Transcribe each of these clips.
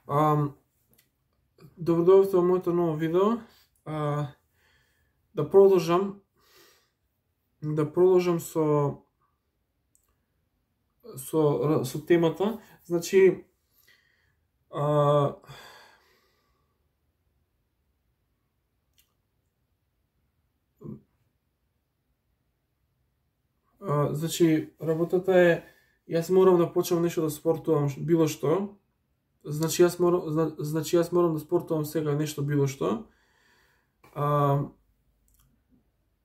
Добродојавте во моето ново видео. Да продолжам со темата. Значи, работата е, јас морам да почнам нешто да спортувам, било што. Значи јас морам да спортувам сега нешто било што.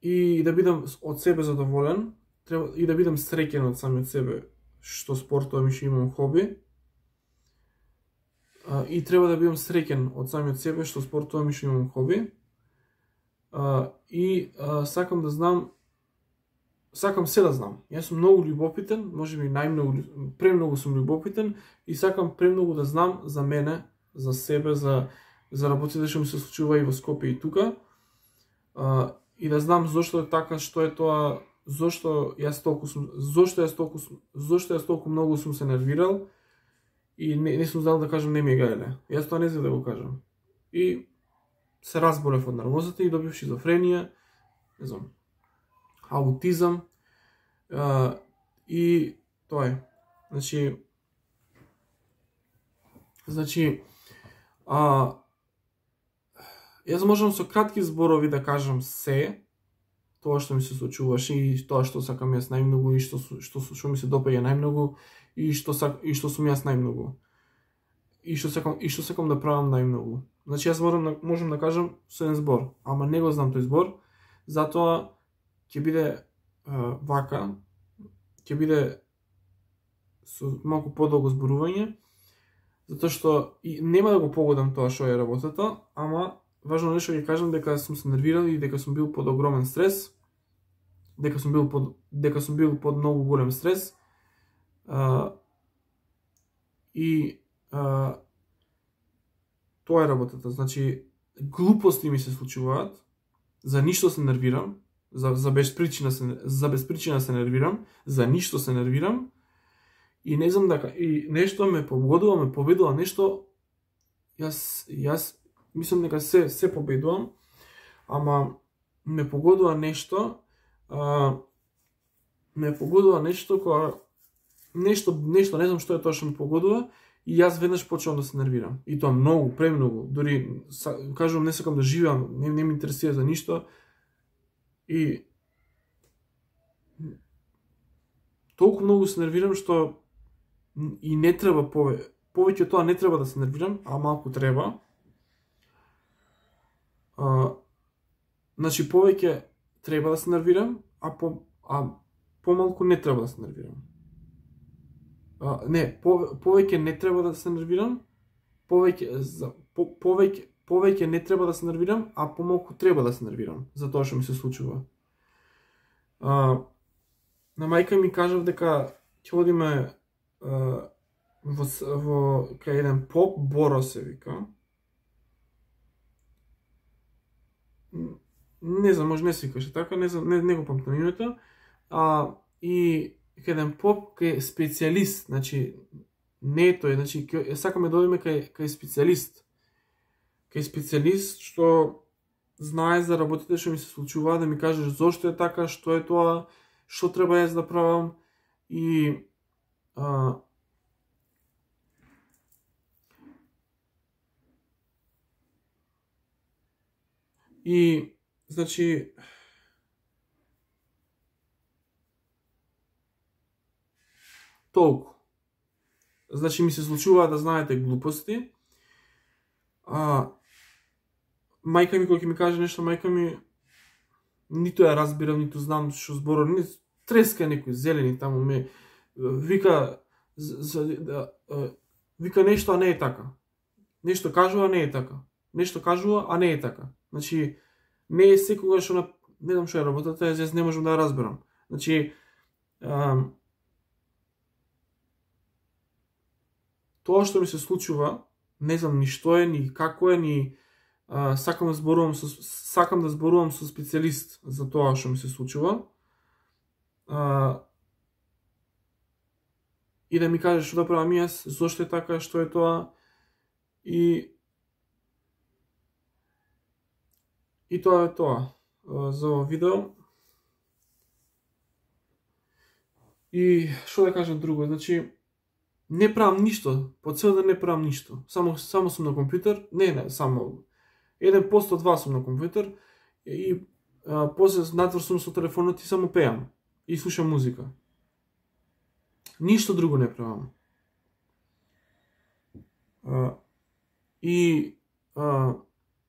И да бидам од себе задоволен, и да бидам среќен од самиот себе што спортувам и што имам хоби. И треба да бидам среќен од самиот себе што спортувам и што имам хоби. И сакам да знам, сакам се да знам. Јас сум многу љубопитен, можеби премногу сум љубопитен и сакам премногу да знам за мене, за себе, за работите што ми се случува и во Скопје и тука. И да знам зошто е така, што е тоа, зошто јас толку многу сум се нервирал и не сум знал да кажам не ми е гајле. Јас тоа не знам да го кажам. И се разболев од нервозата и добив шизофренија, не знам, аутизам, и тоа е. Значи, јас можам со кратки зборови да кажам се, тоа што ми се случуваше и тоа што сакам јас најмногу и што ми се допаѓа најмногу и што сум јас најмногу. И што сакам да правам најмногу. Значи јас можам да кажам со еден збор, ама не го знам тој збор, затоа ќе биде вака, ќе биде со малку подолго зборување, затоа што и нема да го погодам тоа што е работата, ама важно нешто ќе кажам дека сум се нервирал и дека сум бил под огромен стрес, дека сум бил под многу голем стрес, и тоа е работата. Значи, глупости ми се случуваат, за ништо се нервирам, за безпричина се нервирам, за ништо се нервирам, и не знам дека и нешто ме победува нешто. Јас мислам дека се победувам, ама ме погодува нешто, кога нешто не знам што е тоа што ме погодува и јас веднаш почнувам да се нервирам. И тоа многу, премногу, дури кажувам не сакам да живеам, не ме интересира за ништо. И толку многу се нервирам што и не треба повеќе тоа, не треба да се нервирам, а малку треба. Значи повеќе треба да се нервирам, а помалку не треба да се нервирам. Повеќе не треба да се нервирам, повеќе не треба да се нервирам, а помалку треба да се нервирам за тоа што ми се случува. На мајка ми кажав дека ќе одиме во кај еден поп, Боро се вика. Не знам, може не се викаше така, не знам, не го памтам името. И кај еден поп, кај специјалист, значи не е тој, значи сакаме да одиме кај специјалист. Кај специјалист што знае за работите што ми се случуваат, да ми каже зошто е така, што е тоа, што треба јас да правам и значи толку. Значи ми се случува да знаете глупости. Мајка ми кога ќе ми каже нешто, мајка ми ниту ја разбирам, ниту знам што зборува, не треска некои зелени таму ме вика нешто, а не е така. Нешто кажува, а не е така. Нешто кажува, а не е така. Значи не е секогаш она, не знам што е работата, јас не можам да ја разберам. Значи тоа што ми се случува, не знам ни што е, ни како е, ни сакам да зборувам со специјалист за тоа што ми се случува. И да ми каже што да правам јас, зошто е така, што е тоа, И тоа е тоа за ова видео. И што да кажам друго, значи не правам ништо, по цел ден не правам ништо. Само сум на компјутер, не, само 1%, 2 сум на компјутер и после надвор сум со телефонот и само пеам и слушам музика. Ништо друго не правам.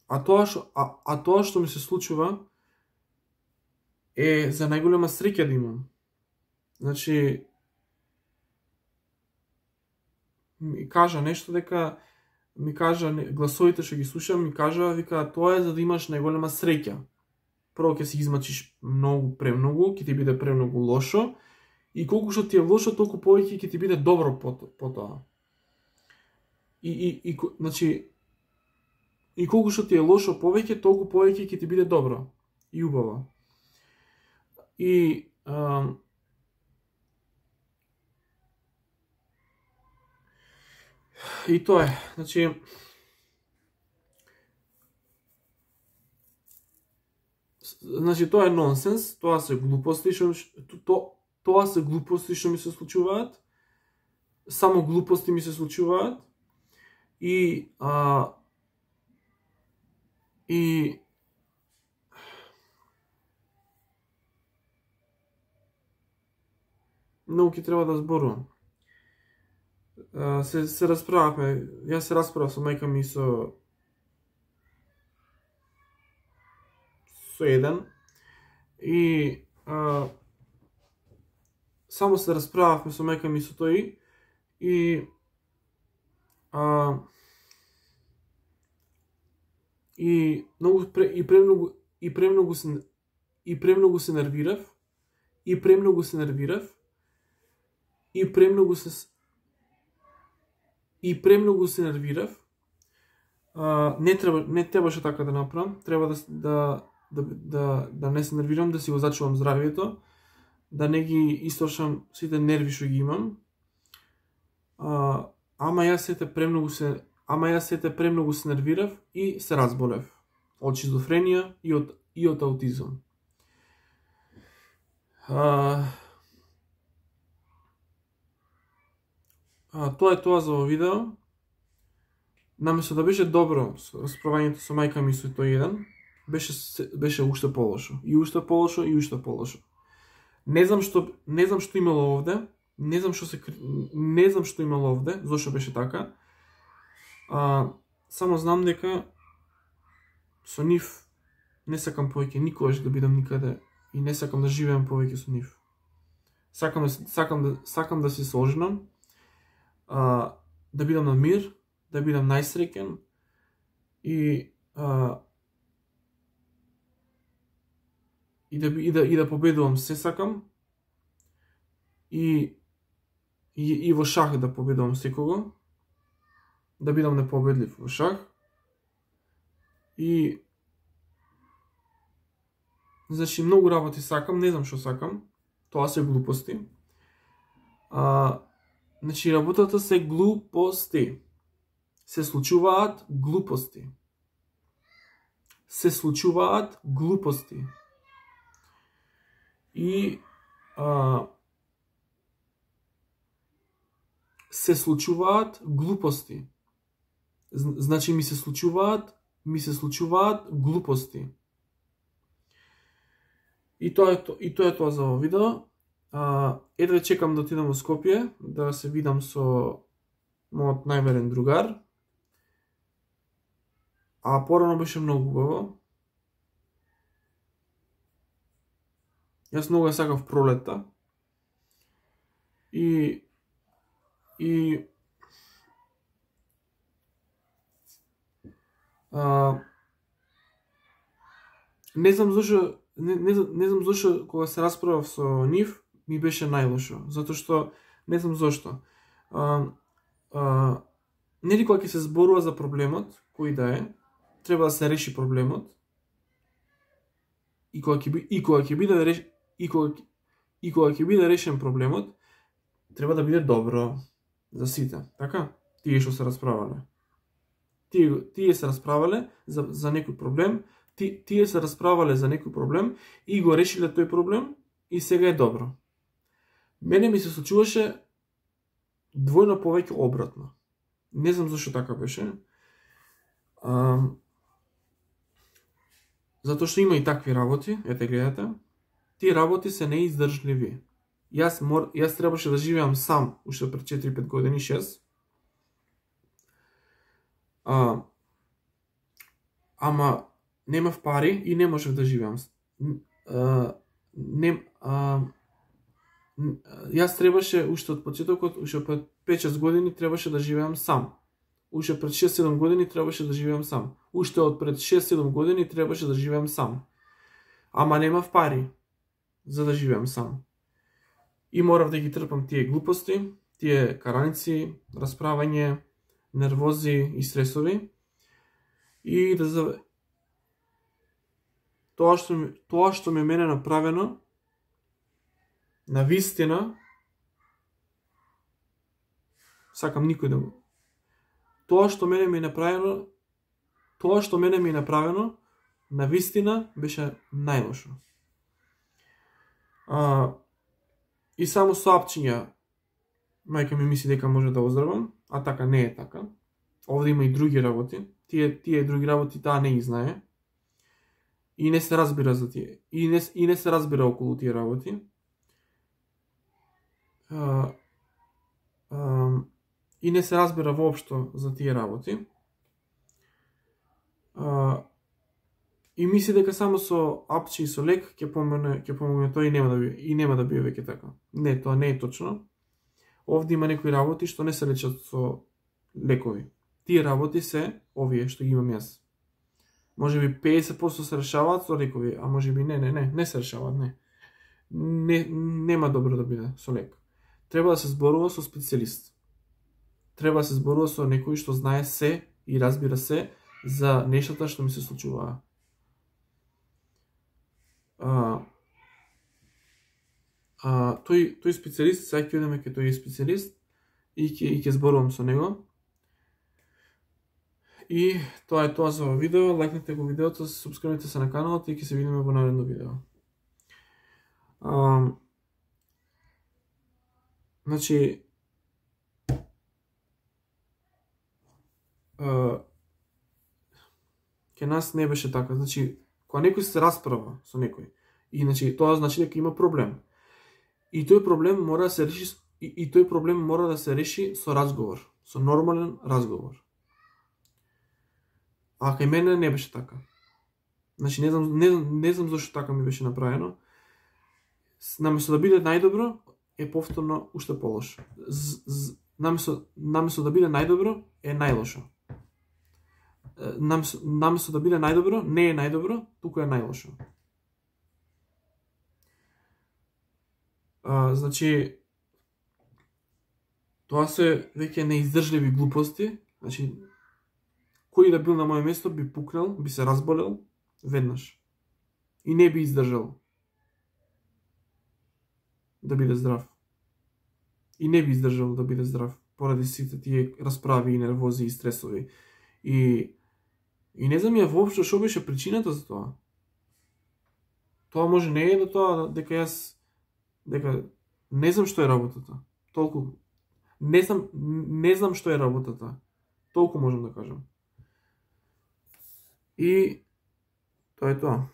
Тоа што ми се случува е за најголема среќа да имам. Значи ми кажа нешто дека ми кажа гласовите што ги слушам ми кажа вика тоа е за да имаш најголема среќа. Прво ќе се измачиш многу премногу, ќе ти биде премногу лошо и колку што ти е лошо толку повеќе ќе ти биде добро по тоа. Значи и колку што ти е лошо повеќе толку повеќе ќе ти биде добро и убаво. И тоа е, значи тоа е нонсенс, тоа се глупости што ми се случуваат. Само глупости ми се случуваат и многу ќе треба да зборувам. Се расправавме, јас се расправав со мајка ми со еден и само се расправавме со мајка ми со тој и премногу се нервирав и премногу се нервирав. Не требаше така да направам, треба да не се нервирам, да си го зачувам здравието, да не ги истрошам сите нерви што ги имам. Ама јас сете премногу се нервирав и се разболев од шизофренија и од аутизам. Тоа е тоа за ово видео. Наместо да беше добро расправањето со мајка ми со тој еден, беше уште полошо. И уште полошо, и уште полошо. Не знам што имало овде, не знам што имало овде, зошто беше така. Само знам дека со нив не сакам повеќе никогаш да бидам никаде и не сакам да живеам повеќе со нив. Сакам да се соженам, да бидам на мир, да бидам најсреќен и да победувам се сакам и во шах да победувам секого, да бидам непобедлив во шах и значи многу работи сакам, не знам што сакам, тоа се глупости. Значи работата се глупости. Се случуваат глупости. И се случуваат глупости. Значи ми се случуваат глупости. И тоа е тоа за ово видео. Едве чекам да отидам во Скопје, да се видам со мојот најверен другар. Порано беше многу убаво. Јас многу ја сакав пролетта. И не знам зошто кога се расправав со нив ми беше најлошо, затоа што не знам зошто. Нели кога ќе се зборува за проблемот, кој да е, треба да се реши проблемот. И кога ќе биде решен проблемот, треба да биде добро за сите, така? Тие што се расправале. Тие се расправале за некој проблем, тие се расправале за некој проблем и го решиле тој проблем и сега е добро. Мене ми се случуваше двојно повеќе обратно. Не знам зашто така беше. Затоа што има и такви работи, ете гледате. Тие работи се неиздржливи. Јас требаше да живеам сам уште пред 4-5 години, 6. Ама немав пари и не можев да живеам. Јас требаше уште од почетокот, уште пред 5-6 години требаше да живеам сам. Уште пред 6-7 години требаше да живеам сам. Уште од пред 6-7 години требаше да живеам сам. Ама немав пари за да живеам сам. И морав да ги трпам тие глупости, тие караници, расправање, нервози и стресови. И да тоа што ми мене направено, на вистина, сакам никој да го. Тоа што мене ми е направено, на вистина беше најлошо. И само соапчиња, мајка ми мисли дека може да оздравам, а така не е така. Овде има и други работи. Тие други работи таа не ги знае. И не се разбира за тие. И не се разбира околу тие работи. И не се разбира воопшто за тие работи. И мисли дека само со апчи и со лек ќе помогне тоа и нема да биде веќе така. Не, тоа не е точно. Овде има некои работи што не се лечат со лекови. Тие работи се овие што ги имам јас. Може би 50% се решаваат со лекови, а може би не се решаваат, не. Нема добро да биде со лек. Треба да се зборува со специјалист. Треба да се зборува со некој што знае се и разбира се за нештата што ми се случуваа. Тој специјалист, сега ќе одиме кај тој специјалист и ќе зборувам со него. И тоа е тоа за ова видео. Лајкнете го видеото, субскрибнете се на каналот и ќе се видиме во наредно видео. Значи, ке нас не беше така. Значи, кога некој се расправа со некој, и значи тоа значи дека има проблем. И тој проблем мора да се реши со разговор, со нормален разговор. А кај мене не беше така. Значи не знам зашто така ми беше направено. Наместо да биде најдобро, е повторно уште полошо. Наместо да биде најдобро, е најлошо. Наместо да биде најдобро, не е најдобро, туку е најлошо. Значи, тоа се веќе неиздржливи глупости. Значи, кој да бил на моје место би пукнал, би се разболел веднаш. И не би издржал да биде здрав. И не би издржал да биде здрав поради сите тие расправи и нервози и стресови. И не знам ја воопшто што беше причината за тоа. Тоа може не е до тоа дека не знам што е работата. Толку не знам што е работата. Толку можам да кажам. И тоа е тоа.